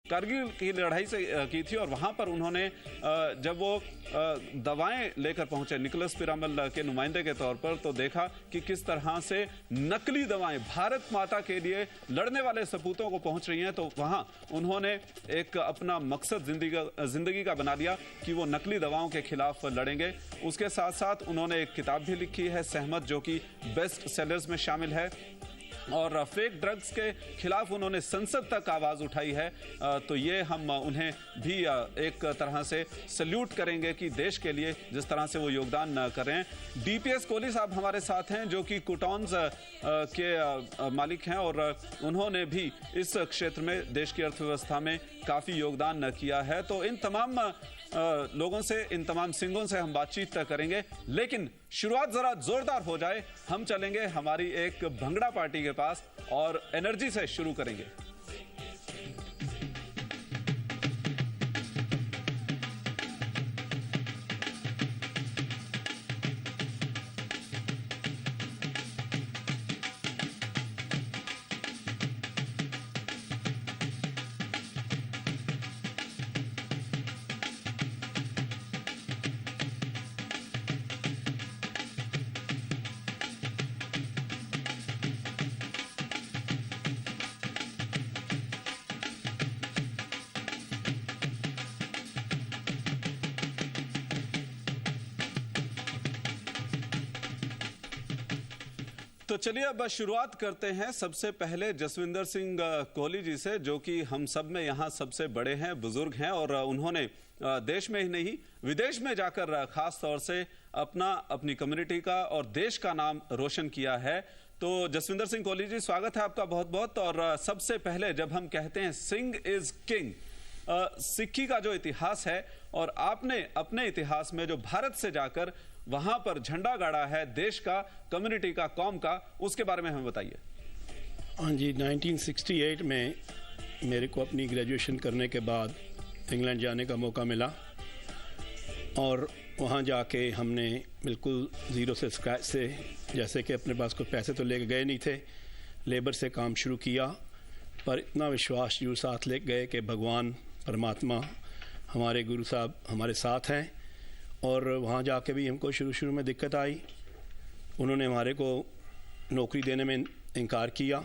कारगिल की लड़ाई से की थी और वहां पर उन्होंने जब वो दवाएं लेकर पहुंचे निकोलस पिरामल के नुमाइंदे के तौर पर, तो देखा कि किस तरह से नकली दवाएं भारत माता के लिए लड़ने वाले सपूतों को पहुंच रही हैं। तो वहां उन्होंने एक अपना मकसद जिंदगी का बना लिया कि वो नकली दवाओं के खिलाफ लड़ेंगे। उसके साथ साथ उन्होंने एक किताब भी लिखी है सहमत, जो कि बेस्ट सेलर्स में शामिल है, और फेक ड्रग्स के खिलाफ उन्होंने संसद तक आवाज उठाई है। तो ये हम उन्हें भी एक तरह से सल्यूट करेंगे कि देश के लिए जिस तरह से वो योगदान कर रहे हैं। डीपीएस कोहली साहब हमारे साथ हैं, जो कि कुटॉन्स के मालिक हैं, और उन्होंने भी इस क्षेत्र में देश की अर्थव्यवस्था में काफी योगदान किया है। तो इन तमाम लोगों से, इन तमाम सिंगों से हम बातचीत करेंगे, लेकिन शुरुआत जरा जोरदार हो जाए। हम चलेंगे हमारी एक भंगड़ा पार्टी के पास और एनर्जी से शुरू करेंगे। तो चलिए अब शुरुआत करते हैं सबसे पहले जसविंदर सिंह कोहली जी से, जो कि हम सब में यहाँ सबसे बड़े हैं, बुजुर्ग हैं, और उन्होंने देश में ही नहीं विदेश में जाकर खास तौर से अपनी कम्युनिटी का और देश का नाम रोशन किया है। तो जसविंदर सिंह कोहली जी, स्वागत है आपका बहुत बहुत। और सबसे पहले जब हम कहते हैं सिंह इज किंग, सिक्की का जो इतिहास है, और आपने अपने इतिहास में जो भारत से जाकर वहां पर झंडा गाड़ा है देश का, कम्युनिटी का, कौम का, उसके बारे में हमें बताइए। हाँ जी, 1968 में मेरे को अपनी ग्रेजुएशन करने के बाद इंग्लैंड जाने का मौका मिला, और वहाँ जाके हमने बिल्कुल ज़ीरो से, स्क्रैच से, जैसे कि अपने पास कोई पैसे तो लेके गए नहीं थे, लेबर से काम शुरू किया। पर इतना विश्वास जो साथ ले गए कि भगवान परमात्मा हमारे गुरु साहब हमारे साथ हैं। और वहाँ जाके भी हमको शुरू में दिक्कत आई, उन्होंने हमारे को नौकरी देने में इनकार किया,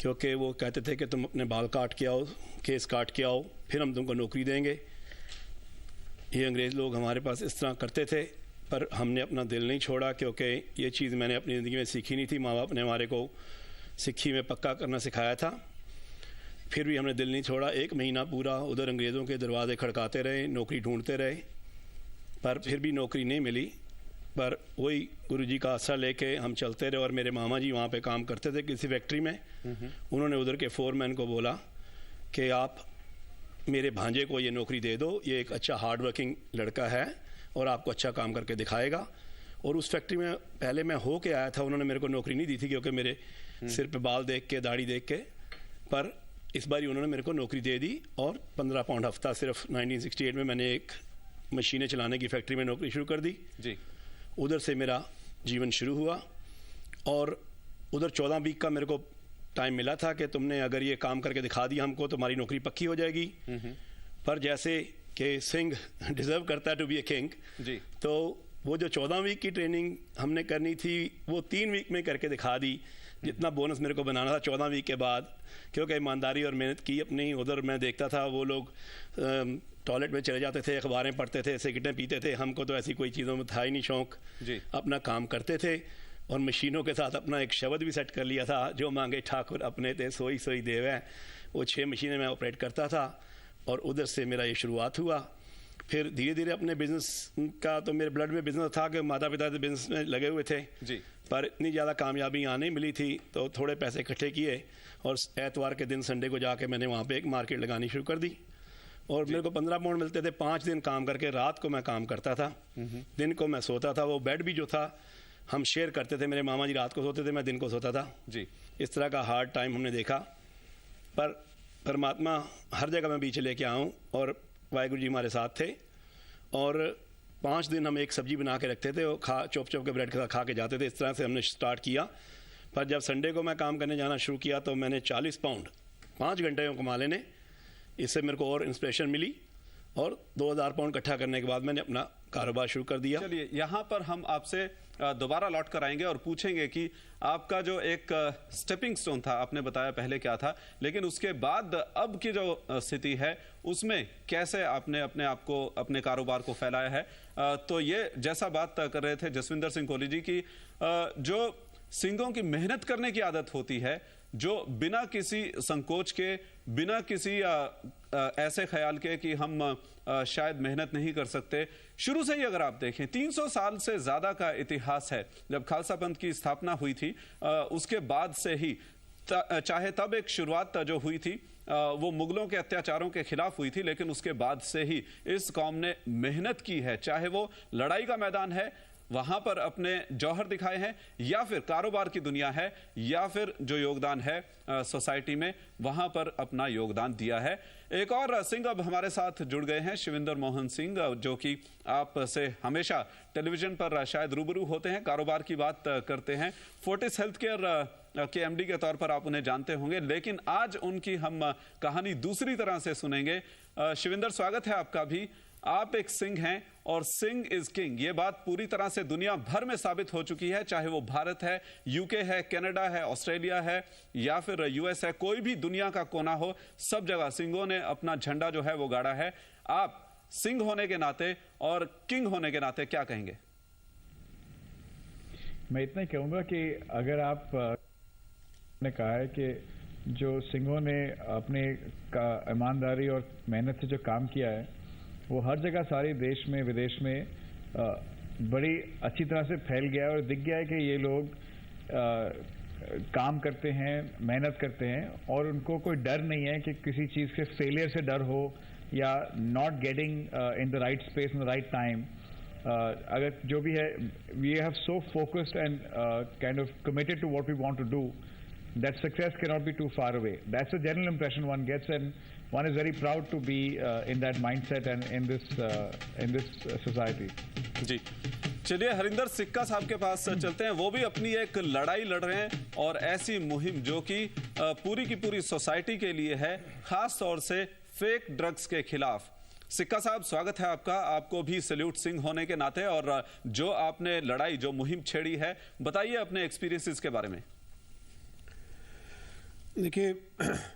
क्योंकि वो कहते थे कि तुम अपने बाल काट के आओ, केस काट के आओ, फिर हम तुमको नौकरी देंगे। ये अंग्रेज़ लोग हमारे पास इस तरह करते थे, पर हमने अपना दिल नहीं छोड़ा, क्योंकि ये चीज़ मैंने अपनी ज़िंदगी में सीखी नहीं थी। माँ बाप ने हमारे को सिक्खी में पक्का करना सिखाया था, फिर भी हमने दिल नहीं छोड़ा। 1 महीना पूरा उधर अंग्रेज़ों के दरवाजे खड़काते रहे, नौकरी ढूंढते रहे, पर फिर भी नौकरी नहीं मिली। पर वही गुरुजी का आसरा लेके हम चलते रहे। और मेरे मामा जी वहाँ पे काम करते थे किसी फैक्ट्री में, उन्होंने उधर के फोरमैन को बोला कि आप मेरे भांजे को ये नौकरी दे दो, ये एक अच्छा हार्ड वर्किंग लड़का है और आपको अच्छा काम करके दिखाएगा। और उस फैक्ट्री में पहले मैं हो के आया था, उन्होंने मेरे को नौकरी नहीं दी थी, क्योंकि मेरे सिर पे बाल देख के, दाढ़ी देख के। पर इस बार उन्होंने मेरे को नौकरी दे दी, और 15 पाउंड हफ्ता सिर्फ 1968 में मैंने एक मशीनें चलाने की फैक्ट्री में नौकरी शुरू कर दी जी। उधर से मेरा जीवन शुरू हुआ, और उधर 14 वीक का मेरे को टाइम मिला था कि तुमने अगर ये काम करके दिखा दिया हमको, तुम्हारी नौकरी पक्की हो जाएगी। पर जैसे कि सिंह डिजर्व करता है टू बी ए किंग जी, तो वो जो 14 वीक की ट्रेनिंग हमने करनी थी वो 3 वीक में करके दिखा दी। जितना बोनस मेरे को बनाना था 14 वीक के बाद, क्योंकि ईमानदारी और मेहनत की अपनी। उधर मैं देखता था वो लोग टॉयलेट में चले जाते थे, अखबारें पढ़ते थे, सिगरेटें पीते थे, हमको तो ऐसी कोई चीज़ों में था ही नहीं शौक जी। अपना काम करते थे, और मशीनों के साथ अपना एक शब्द भी सेट कर लिया था, जो मांगे ठाकुर अपने थे, सोई सोई देव है। वो 6 मशीनें मैं ऑपरेट करता था, और उधर से मेरा ये शुरुआत हुआ। फिर धीरे धीरे अपने बिजनेस का, तो मेरे ब्लड में बिजनेस था कि माता पिता तो बिजनेस में लगे हुए थे जी, पर इतनी ज़्यादा कामयाबी यहाँ नहीं मिली थी, तो थोड़े पैसे इकट्ठे किए, और एतवार के दिन, संडे को जाके मैंने वहाँ पे एक मार्केट लगानी शुरू कर दी। और मेरे को 15 पाउंड मिलते थे, 5 दिन काम करके। रात को मैं काम करता था, दिन को मैं सोता था। वो बेड भी जो था हम शेयर करते थे, मेरे मामा जी रात को सोते थे, मैं दिन को सोता था जी। इस तरह का हार्ड टाइम हमने देखा, पर परमात्मा हर जगह मैं बीच लेके आऊँ, और वाहिगुरु जी हमारे साथ थे। और 5 दिन हम एक सब्जी बना के रखते थे, वो चौप के ब्रेड के साथ खा के जाते थे। इस तरह से हमने स्टार्ट किया। पर जब संडे को मैं काम करने जाना शुरू किया, तो मैंने 40 पाउंड 5 घंटे में कमा लेने, इससे मेरे को और इंस्पिरेशन मिली और 2000 पाउंड इकट्ठा करने के बाद मैंने अपना कारोबार शुरू कर दिया। चलिए यहाँ पर हम आपसे दोबारा लौट कर आएंगे और पूछेंगे कि आपका जो एक स्टेपिंग स्टोन था, आपने बताया पहले क्या था, लेकिन उसके बाद अब की जो स्थिति है उसमें कैसे आपने अपने आप को, अपने कारोबार को फैलाया है। तो ये जैसा बात कर रहे थे जसविंदर सिंह कोहली जी की, जो सिंघों की मेहनत करने की आदत होती है, जो बिना किसी संकोच के, बिना किसी ऐसे ख्याल के कि हम शायद मेहनत नहीं कर सकते, शुरू से ही अगर आप देखें 300 साल से ज्यादा का इतिहास है। जब खालसा पंथ की स्थापना हुई थी उसके बाद से ही, चाहे तब एक शुरुआत जो हुई थी वो मुगलों के अत्याचारों के खिलाफ हुई थी, लेकिन उसके बाद से ही इस कौम ने मेहनत की है, चाहे वो लड़ाई का मैदान है वहां पर अपने जौहर दिखाए हैं, या फिर कारोबार की दुनिया है, या फिर जो योगदान है सोसाइटी में वहां पर अपना योगदान दिया है। एक और सिंह अब हमारे साथ जुड़ गए हैं, शिविंदर मोहन सिंह, जो कि आप से हमेशा टेलीविजन पर शायद रूबरू होते हैं, कारोबार की बात करते हैं। फोर्टिस हेल्थ केयर के एमडी के तौर पर आप उन्हें जानते होंगे, लेकिन आज उनकी हम कहानी दूसरी तरह से सुनेंगे। शिविंदर, स्वागत है आपका भी। आप एक सिंह हैं और सिंह इज किंग, ये बात पूरी तरह से दुनिया भर में साबित हो चुकी है, चाहे वो भारत है, यूके है, कनाडा है, ऑस्ट्रेलिया है, या फिर यूएस है, कोई भी दुनिया का कोना हो, सब जगह सिंहों ने अपना झंडा जो है वो गाड़ा है। आप सिंह होने के नाते और किंग होने के नाते क्या कहेंगे? मैं इतना ही कहूंगा कि अगर आप ने कहा है कि जो सिंहों ने अपने ईमानदारी और मेहनत से जो काम किया है वो हर जगह, सारे देश में विदेश में बड़ी अच्छी तरह से फैल गया है और दिख गया है कि ये लोग काम करते हैं, मेहनत करते हैं और उनको कोई डर नहीं है कि किसी चीज़ के फेलियर से डर हो या not getting in the right space in the right time. अगर जो भी है, we have so focused and kind of committed to what we want to do that success cannot be too far away. That's the general impression one gets, and one is very proud to be in that mindset and in this society. जी, चलिए हरिंदर सिक्का साहब के पास चलते हैं। वो भी अपनी एक लड़ाई लड़ रहे हैं और ऐसी मुहिम जो कि पूरी की पूरी सोसाइटी के लिए है, खास तौर से फेक ड्रग्स के खिलाफ। सिक्का साहब, स्वागत है आपका। आपको भी सैल्यूट सिंह होने के नाते, और जो आपने लड़ाई, जो मुहिम छेड़ी है, बताइए अपने एक्सपीरियंसेस के बारे में। देखिए,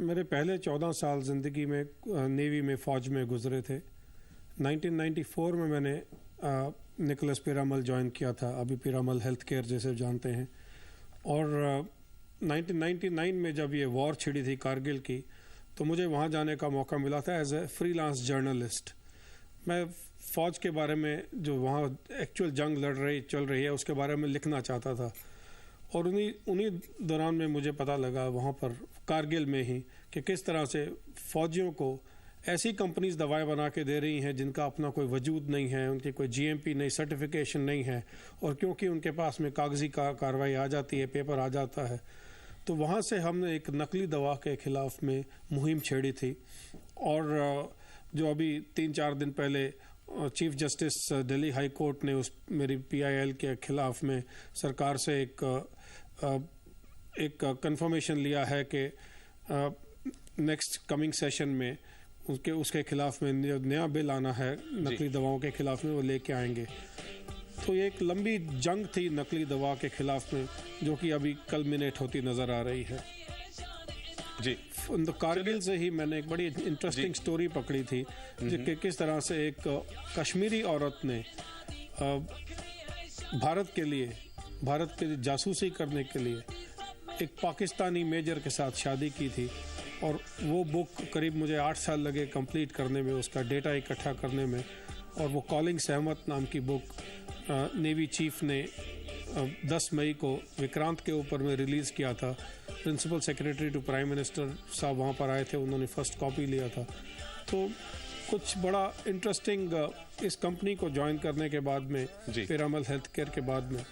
मेरे पहले 14 साल ज़िंदगी में नेवी में फ़ौज में गुजरे थे। 1994 में मैंने निकोलस पिरामल ज्वाइन किया था, अभी पिरामल हेल्थ केयर जैसे जानते हैं। और 1999 में जब ये वॉर छिड़ी थी कारगिल की, तो मुझे वहाँ जाने का मौका मिला था एज ए फ्रीलांस जर्नलिस्ट। मैं फ़ौज के बारे में, जो वहाँ एक्चुअल जंग चल रही है, उसके बारे में लिखना चाहता था। और उन्हीं दौरान में मुझे पता लगा वहाँ पर कारगिल में ही कि किस तरह से फ़ौजियों को ऐसी कंपनीज दवाएं बना के दे रही हैं जिनका अपना कोई वजूद नहीं है, उनकी कोई जीएमपी नहीं, सर्टिफिकेशन नहीं है, और क्योंकि उनके पास में कागजी कार्रवाई आ जाती है, पेपर आ जाता है, तो वहाँ से हमने एक नकली दवा के ख़िलाफ़ में मुहिम छेड़ी थी। और जो अभी 3-4 दिन पहले chief justice Delhi high court ने मेरी PIL के खिलाफ में सरकार से एक कंफर्मेशन लिया है कि नेक्स्ट कमिंग सेशन में उसके खिलाफ में नया बिल आना है नकली दवाओं के खिलाफ में, वो लेके आएंगे। तो ये एक लंबी जंग थी नकली दवा के खिलाफ में, जो कि अभी कल्मिनेट होती नजर आ रही है। जी, तो कारगिल से ही मैंने एक बड़ी इंटरेस्टिंग स्टोरी पकड़ी थी, कि किस तरह से एक कश्मीरी औरत ने भारत के लिए जासूसी करने के लिए एक पाकिस्तानी मेजर के साथ शादी की थी। और वो बुक करीब मुझे 8 साल लगे कंप्लीट करने में, उसका डेटा इकट्ठा करने में। और वो कॉलिंग सहमत नाम की बुक नेवी चीफ ने 10 मई को विक्रांत के ऊपर में रिलीज़ किया था। Principal secretary to prime minister साहब वहाँ पर आए थे, उन्होंने फर्स्ट कॉपी लिया था। तो कुछ बड़ा इंटरेस्टिंग इस कंपनी को ज्वाइन करने के बाद में, पिरामल हेल्थ केयर के बाद में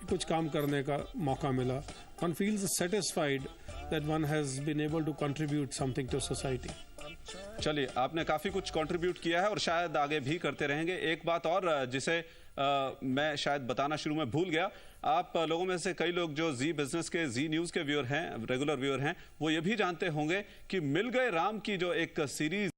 कुछ काम करने का मौका मिला। One feels satisfied that one has been able to contribute something to society. चलिए, आपने काफी कुछ कंट्रीब्यूट किया है और शायद आगे भी करते रहेंगे। एक बात और जिसे मैं शायद बताना शुरू में भूल गया, आप लोगों में से कई लोग जो जी बिजनेस के, जी न्यूज के व्यूअर हैं, रेगुलर व्यूअर हैं, वो ये भी जानते होंगे कि मिल गए राम की जो एक सीरीज